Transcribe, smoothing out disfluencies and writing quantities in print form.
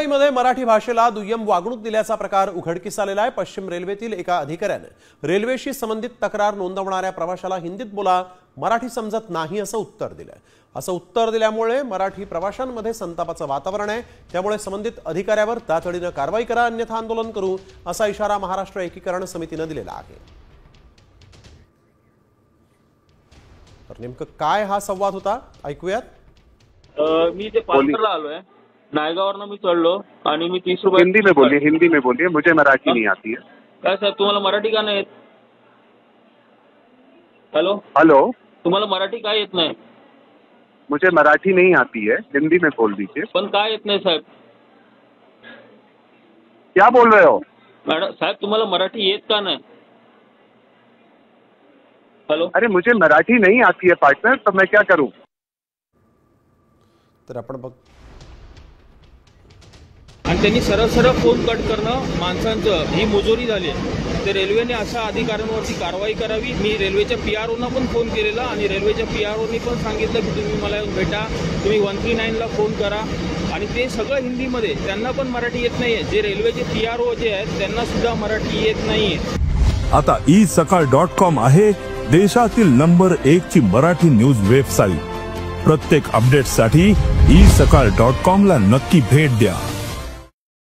मुंबईमध्ये मराठी भाषेला दुय्यम वागणूक दिल्याचा प्रकार उघडकीस आलेला आहे। पश्चिम रेल्वेतील एका अधिकाऱ्याने रेल्वेशी संबंधित तक्रार नोंदवणाऱ्या प्रवाशाला हिंदीत बोला, मराठी समजत नाही असं उत्तर दिलंय। असं उत्तर दिल्यामुळे मराठी प्रवाशांमध्ये संतापाचं वातावरण आहे। त्यामुळे संबंधित अधिकाऱ्यावर तातडीने कारवाई करा, अन्यथा आंदोलन करू असा इशारा महाराष्ट्र एकीकरण समितीने दिलेला आहे। तर नेमकं काय हा संवाद होता ऐकूयात। मी ते पालघरला आलोय, नायगाववरनं मी चढलो आणि मी 30 रुपये हिंदी में बोलिए, मुझे मराठी नहीं आती है। काय साहेब, तुम्हाला मराठी का नाही येत? हेलो हेलो, तुम्हाला मराठी काय येत नाही? मुझे मराठी नहीं आती है, हिंदी में बोल दीजिए। पण काय येत नाही साहेब? क्या बोल रहे हो? मॅडम साहेब, तुम्हाला मराठी येत का नाही? हेलो, अरे मुझे मराठी नहीं आती है पार्टनर, तो मैं क्या करूं? तर आपण बघ, आणि त्यांनी सरळ सरळ फोन कट करणं माणसांचं ही मुजोरी झाली आहे। ते रेल्वेने अशा अधिकाऱ्यांवरती कारवाई करावी। मी रेल्वेच्या PROना पण फोन केलेला आणि रेल्वेच्या PROनी पण सांगितलं की तुम्ही मला येऊन भेटा, तुम्ही 139ला फोन करा। आणि ते सगळं हिंदीमध्ये, त्यांना पण मराठी येत नाहीये। जे रेल्वेचे PRO जे आहेत त्यांना सुद्धा मराठी येत नाहीये। आता isakal.com आहे देशातील नंबर 1 ची मराठी न्यूज वेबसाईट। प्रत्येक अपडेटसाठी isakal.com ला नक्की भेट द्या।